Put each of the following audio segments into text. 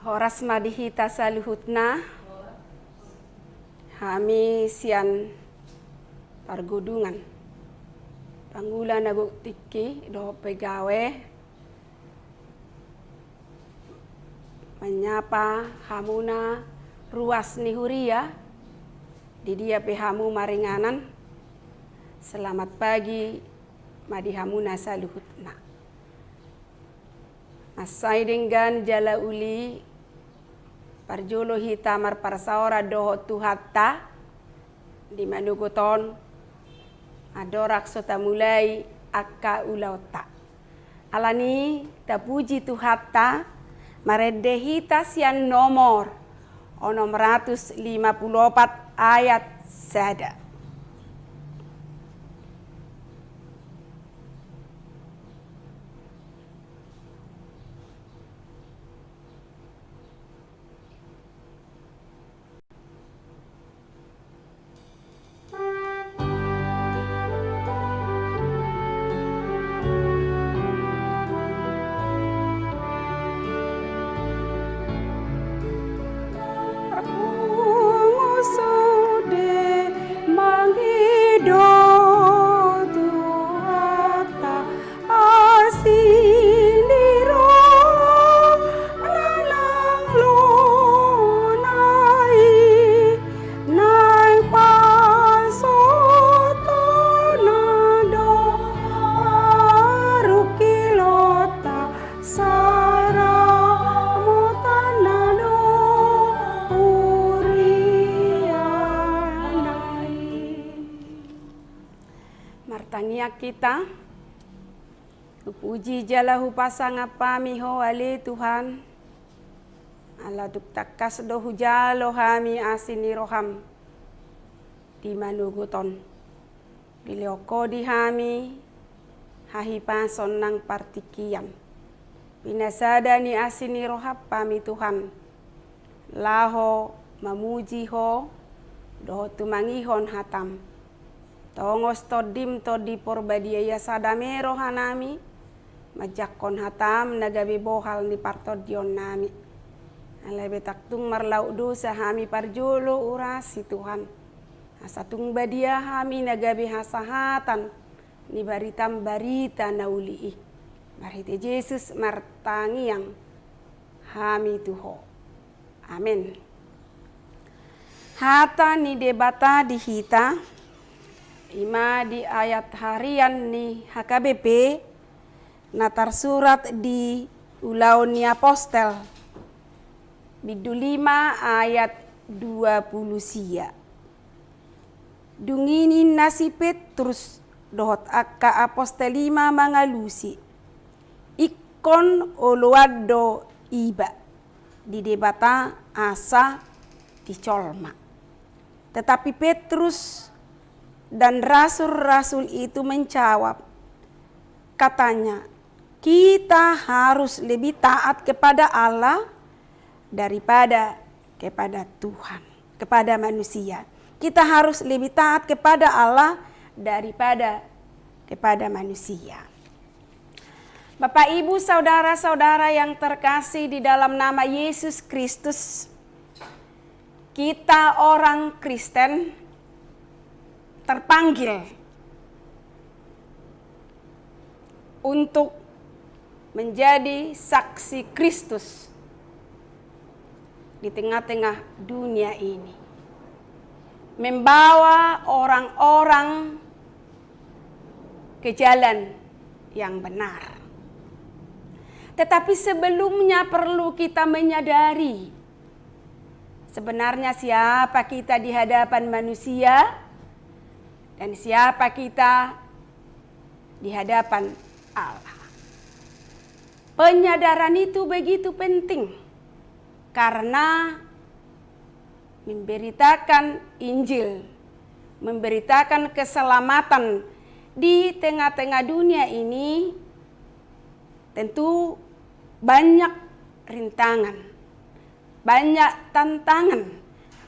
Horas madihita saluhutna hami sian pargudungan panggula naguk tiki do pegawe menyapa hamuna ruas nihuria di dia pehamu maringanan. Selamat pagi madihamuna saluhutna asai dengan jala uli parjolo hitamar parsaora doho tuhatta di manuguton adorak sota mulai akka ulauta alani tapuji tuhatta maredehita sian nomor 654 ayat sada. Martania kita puji jalahu pasang apa miho ale Tuhan ala duk takas do hujalo hami asini roham di manuguton bilioko di hami hahipason nang partikian pinasada ni asini rohap pami Tuhan laho mamuji ho do tumangihon hatam tongos todim todi porbadiaya sadame rohanami majakon hatam nagabe bohal ni partodion nami alebe taktung marlau dosa hami parjolo urasi Tuhan asatung badia hami nagabe hasahatan ni baritam barita naulii barite Yesus martangi yang hami tuho amin. Hata ni debata di hita ima di ayat harian ni HKBP natar surat di Ulaun ni Apostel bidu 5 ayat 20 sia dungini nasi Petrus dohot akka apostelima mangalusi ikon oloado iba di debata asa dicolma tetapi Petrus dan rasul-rasul itu menjawab, katanya, kita harus lebih taat kepada Allah daripada kepada Tuhan, kepada manusia. Kita harus lebih taat kepada Allah daripada kepada manusia. Bapak, Ibu, saudara-saudara yang terkasih di dalam nama Yesus Kristus, kita orang Kristen terpanggil untuk menjadi saksi Kristus di tengah-tengah dunia ini. Membawa orang-orang ke jalan yang benar. Tetapi sebelumnya perlu kita menyadari sebenarnya siapa kita di hadapan manusia dan siapa kita di hadapan Allah. Penyadaran itu begitu penting karena memberitakan Injil, memberitakan keselamatan di tengah-tengah dunia ini tentu banyak rintangan, banyak tantangan,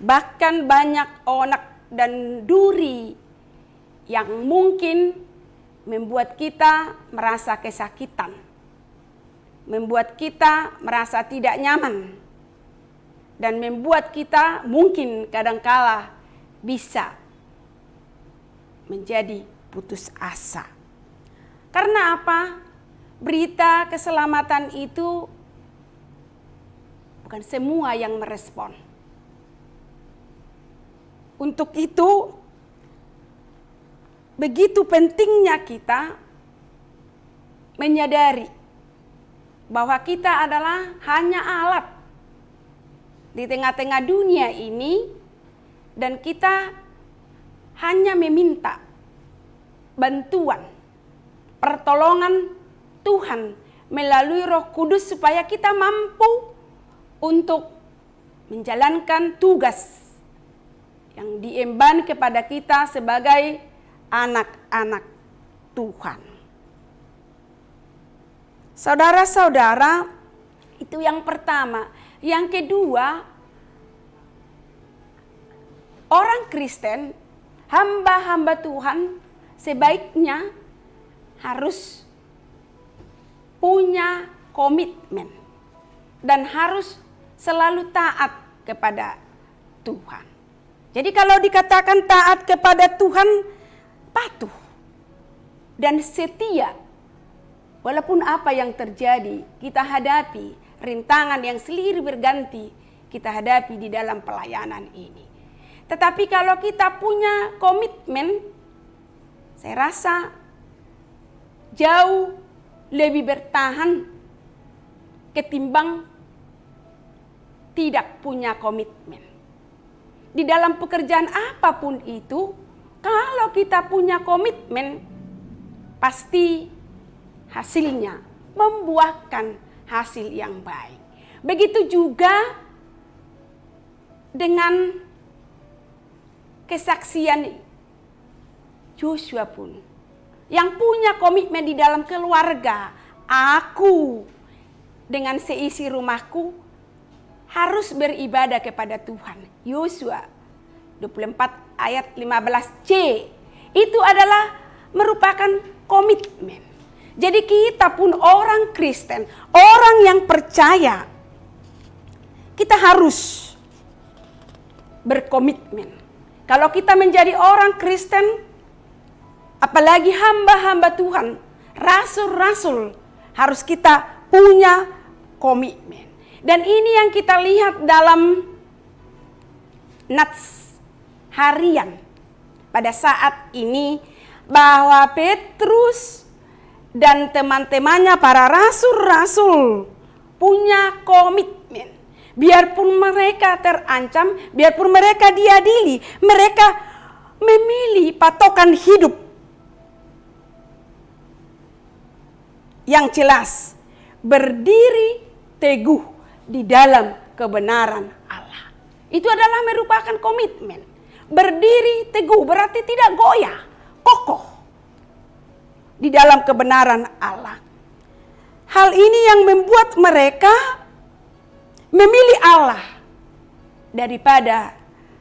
bahkan banyak onak dan duri yang mungkin membuat kita merasa kesakitan, membuat kita merasa tidak nyaman dan membuat kita mungkin kadangkala bisa menjadi putus asa. Karena apa? Berita keselamatan itu bukan semua yang merespon. Untuk itu, begitu pentingnya kita menyadari bahwa kita adalah hanya alat di tengah-tengah dunia ini, dan kita hanya meminta bantuan, pertolongan Tuhan melalui Roh Kudus supaya kita mampu untuk menjalankan tugas yang diemban kepada kita sebagai anak-anak Tuhan. Saudara-saudara, itu yang pertama. Yang kedua, orang Kristen, hamba-hamba Tuhan sebaiknya harus punya komitmen dan harus selalu taat kepada Tuhan. Jadi kalau dikatakan taat kepada Tuhan, patuh dan setia. Walaupun apa yang terjadi, kita hadapi rintangan yang silih berganti, kita hadapi di dalam pelayanan ini. Tetapi kalau kita punya komitmen, saya rasa jauh lebih bertahan ketimbang tidak punya komitmen. Di dalam pekerjaan apapun itu, kalau kita punya komitmen, pasti hasilnya membuahkan hasil yang baik. Begitu juga dengan kesaksian Yosua pun, yang punya komitmen di dalam keluarga. Aku dengan seisi rumahku harus beribadah kepada Tuhan. Yosua 24 ayat 15c. Itu adalah merupakan komitmen. Jadi kita pun orang Kristen, orang yang percaya, kita harus berkomitmen. Kalau kita menjadi orang Kristen, apalagi hamba-hamba Tuhan, rasul-rasul, harus kita punya komitmen. Dan ini yang kita lihat dalam Nats harian pada saat ini, bahwa Petrus dan teman-temannya para rasul-rasul punya komitmen. Biarpun mereka terancam, biarpun mereka diadili, mereka memilih patokan hidup yang jelas, berdiri teguh di dalam kebenaran Allah. Itu adalah merupakan komitmen. Berdiri teguh berarti tidak goyah, kokoh di dalam kebenaran Allah. Hal ini yang membuat mereka memilih Allah daripada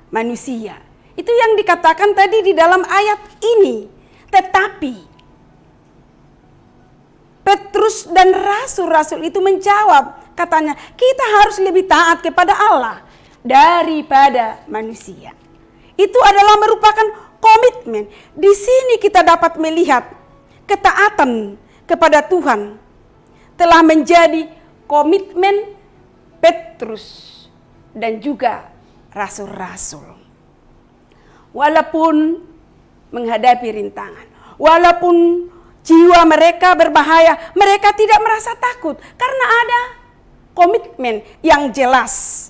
manusia. Itu yang dikatakan tadi di dalam ayat ini. Tetapi Petrus dan rasul-rasul itu menjawab, katanya, kita harus lebih taat kepada Allah daripada manusia. Itu adalah merupakan komitmen. Di sini kita dapat melihat ketaatan kepada Tuhan telah menjadi komitmen Petrus dan juga rasul-rasul. Walaupun menghadapi rintangan, walaupun jiwa mereka berbahaya, mereka tidak merasa takut karena ada komitmen yang jelas.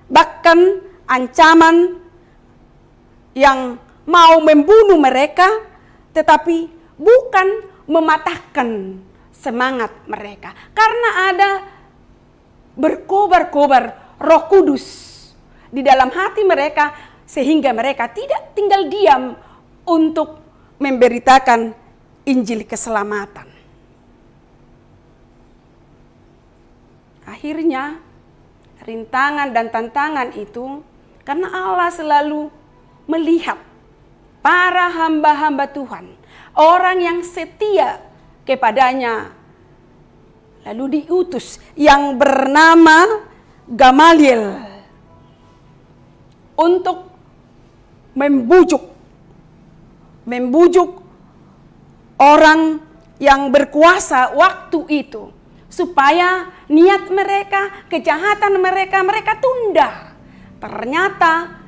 Bahkan ancaman yang mau membunuh mereka, tetapi bukan mematahkan semangat mereka. Karena ada berkobar-kobar Roh Kudus di dalam hati mereka, sehingga mereka tidak tinggal diam untuk memberitakan Injil keselamatan. Akhirnya rintangan dan tantangan itu, karena Allah selalu melihat para hamba-hamba Tuhan, orang yang setia kepadanya, Lalu diutus yang bernama Gamaliel untuk membujuk orang yang berkuasa waktu itu supaya niat mereka, kejahatan mereka tunda. Ternyata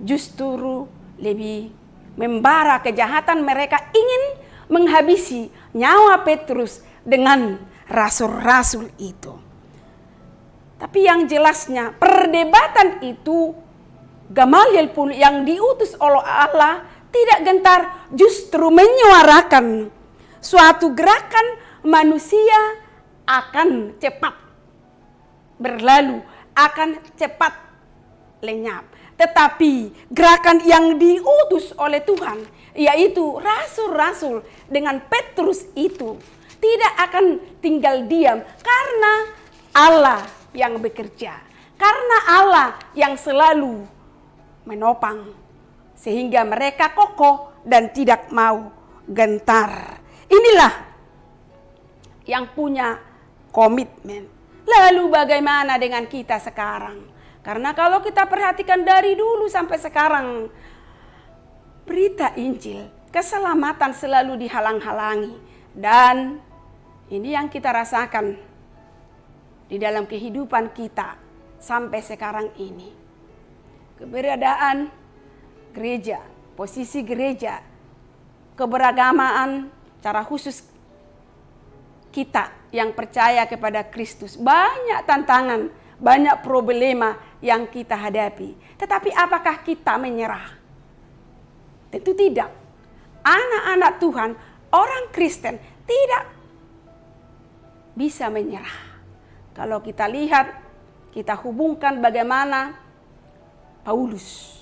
justru lebih membara kejahatan mereka, ingin menghabisi nyawa Petrus dengan rasul-rasul itu. Tapi yang jelasnya perdebatan itu Gamaliel pun yang diutus oleh Allah tidak gentar, justru menyuarakan suatu gerakan manusia akan cepat berlalu, akan cepat lenyap. Tetapi gerakan yang diutus oleh Tuhan, yaitu rasul-rasul dengan Petrus itu, tidak akan tinggal diam karena Allah yang bekerja, karena Allah yang selalu menopang, sehingga mereka kokoh dan tidak mau gentar. Inilah yang punya komitmen. Lalu bagaimana dengan kita sekarang? Karena kalau kita perhatikan dari dulu sampai sekarang, berita Injil, keselamatan selalu dihalang-halangi. Dan ini yang kita rasakan di dalam kehidupan kita sampai sekarang ini. Keberadaan gereja, posisi gereja, keberagamaan, cara khusus kita yang percaya kepada Kristus. Banyak tantangan, banyak problema yang kita hadapi. Tetapi apakah kita menyerah? Tentu tidak. Anak-anak Tuhan, orang Kristen tidak bisa menyerah. Kalau kita lihat, kita hubungkan bagaimana Paulus.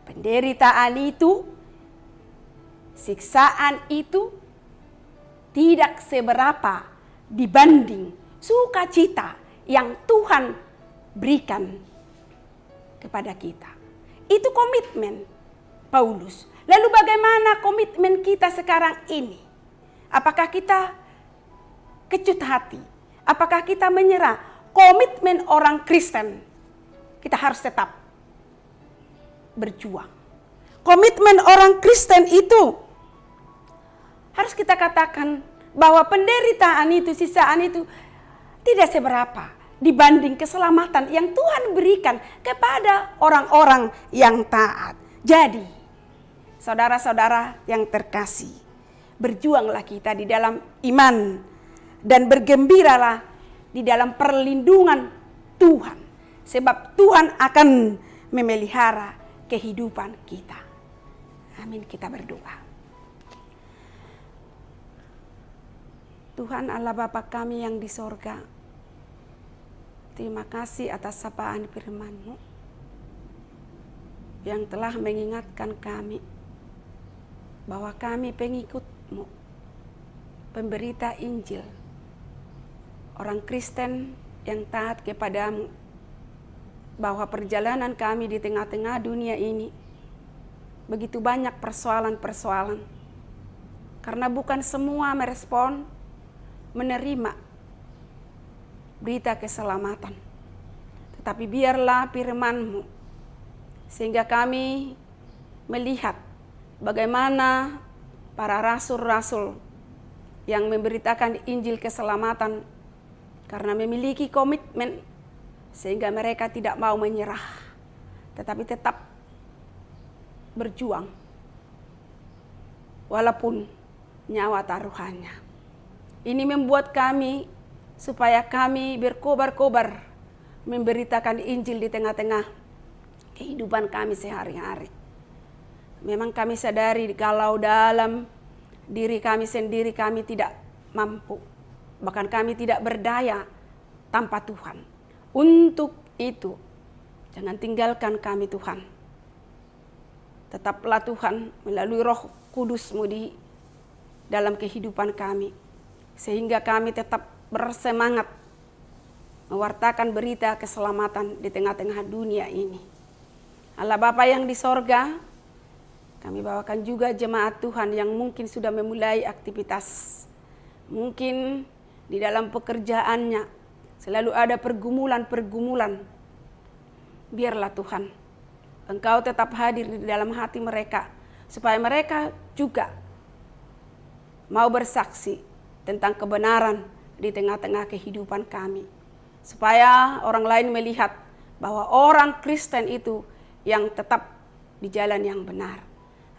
Penderitaan itu, siksaan itu tidak seberapa dibanding sukacita yang Tuhan berikan kepada kita. Itu komitmen Paulus. Lalu bagaimana komitmen kita sekarang ini? Apakah kita kecut hati? Apakah kita menyerah? Komitmen orang Kristen, kita harus tetap berjuang. Komitmen orang Kristen itu harus kita katakan bahwa penderitaan itu, sisaan itu tidak seberapa dibanding keselamatan yang Tuhan berikan kepada orang-orang yang taat. Jadi, saudara-saudara yang terkasih, berjuanglah kita di dalam iman dan bergembiralah di dalam perlindungan Tuhan. Sebab Tuhan akan memelihara kehidupan kita. Amin, kita berdoa. Tuhan Allah Bapa kami yang di sorga, terima kasih atas sapaan firman-Mu yang telah mengingatkan kami bahwa kami pengikut-Mu, pemberita Injil, orang Kristen yang taat kepada-Mu, bahwa perjalanan kami di tengah-tengah dunia ini begitu banyak persoalan-persoalan, karena bukan semua merespon, menerima berita keselamatan. Tetapi biarlah firman-Mu sehingga kami melihat bagaimana para rasul-rasul yang memberitakan Injil keselamatan karena memiliki komitmen sehingga mereka tidak mau menyerah, tetapi tetap berjuang walaupun nyawa taruhannya. Ini membuat kami supaya kami berkobar-kobar memberitakan Injil di tengah-tengah kehidupan kami sehari-hari. Memang kami sadari kalau dalam diri kami sendiri kami tidak mampu, bahkan kami tidak berdaya tanpa Tuhan. Untuk itu, jangan tinggalkan kami Tuhan. Tetaplah Tuhan melalui Roh Kudus-Mu di dalam kehidupan kami, sehingga kami tetap bersemangat mewartakan berita keselamatan di tengah-tengah dunia ini. Allah Bapa yang di sorga, kami bawakan juga jemaat Tuhan yang mungkin sudah memulai aktivitas, mungkin di dalam pekerjaannya, selalu ada pergumulan-pergumulan. Biarlah Tuhan, Engkau tetap hadir di dalam hati mereka, supaya mereka juga mau bersaksi tentang kebenaran di tengah-tengah kehidupan kami. Supaya orang lain melihat bahwa orang Kristen itu yang tetap di jalan yang benar.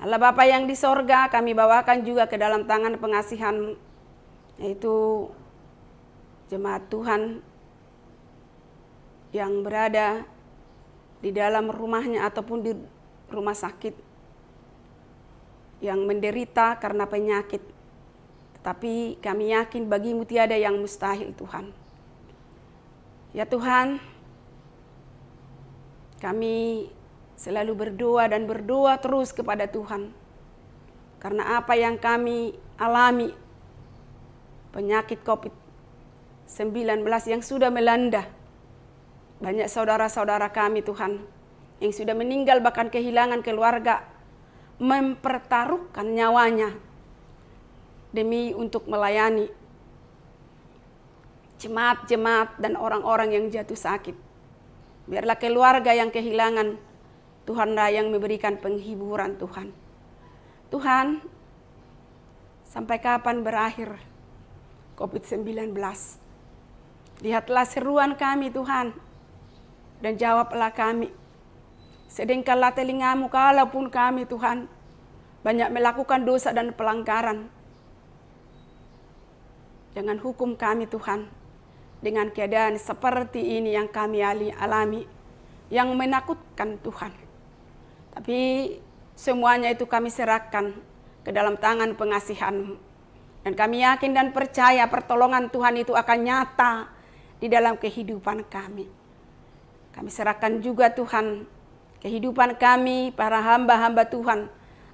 Allah Bapa yang di sorga, kami bawakan juga ke dalam tangan pengasihan, yaitu jemaat Tuhan yang berada di dalam rumahnya ataupun di rumah sakit, yang menderita karena penyakit. Tetapi kami yakin bagimu tiada yang mustahil, Tuhan. Ya Tuhan, kami selalu berdoa dan berdoa terus kepada Tuhan. Karena apa yang kami alami, penyakit COVID-19 yang sudah melanda banyak saudara-saudara kami, Tuhan, yang sudah meninggal bahkan kehilangan keluarga, mempertaruhkan nyawanya demi untuk melayani jemaat-jemaat dan orang-orang yang jatuh sakit. Biarlah keluarga yang kehilangan, Tuhanlah yang memberikan penghiburan, Tuhan. Tuhan, sampai kapan berakhir COVID-19? Lihatlah seruan kami, Tuhan, dan jawablah kami. Sedengkanlah telingamu kalaupun kami, Tuhan, banyak melakukan dosa dan pelanggaran. Jangan hukum kami, Tuhan, dengan keadaan seperti ini yang kami alami, yang menakutkan, Tuhan. Tapi semuanya itu kami serahkan ke dalam tangan pengasihan-Mu. Dan kami yakin dan percaya pertolongan Tuhan itu akan nyata di dalam kehidupan kami. Kami serahkan juga, Tuhan, kehidupan kami, para hamba-hamba Tuhan,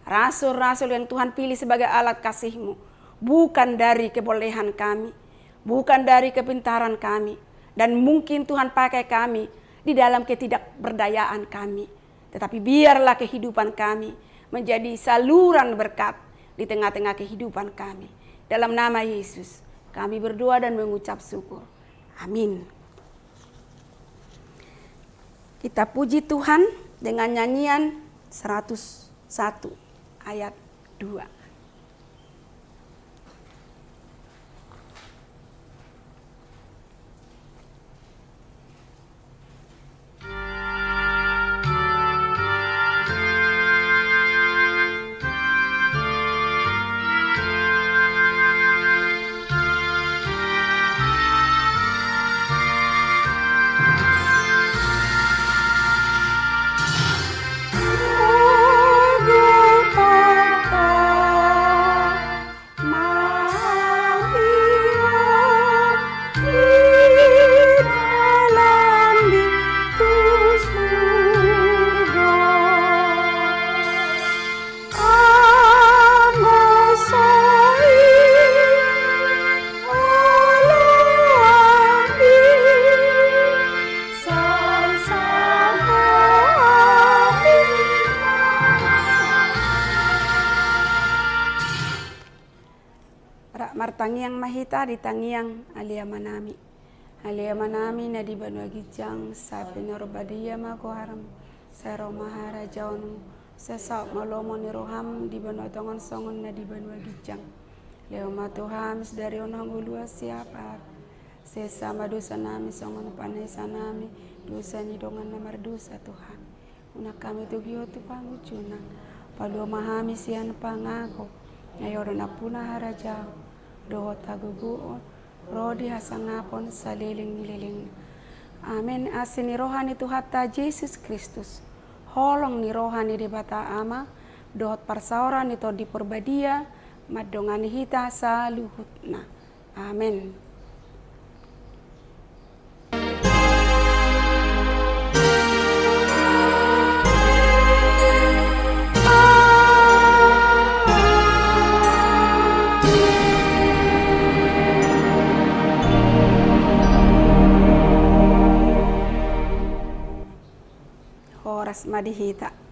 rasul-rasul yang Tuhan pilih sebagai alat kasih-Mu, bukan dari kebolehan kami, bukan dari kepintaran kami, dan mungkin Tuhan pakai kami di dalam ketidakberdayaan kami. Tetapi biarlah kehidupan kami menjadi saluran berkat di tengah-tengah kehidupan kami. Dalam nama Yesus, kami berdoa dan mengucap syukur. Amin. Kita puji Tuhan dengan nyanyian 101 ayat 2. Martangiang mahita di tangiang alia manami na di banua gijang sapi norbadia mako haram sero mahara jaunu sesa malomo ni roham di banua tongon songon na di banua gijang leo matuham dari onang ulua siapa sesa madosa nami songon panesa nami dosa ni dongan namar dosa Tuhan una kami tugio tu pangucuna palua mahami sian pangako ayo na puna harajau doa taguguon rodi hasangapon saliling-liling. Amin. Asini rohani Tuhata Yesus Kristus. Holong ni rohani di bata ama. Dohot parsauran itu di perbadia. Madongani hita saluhutna. Amin. Horas madihita.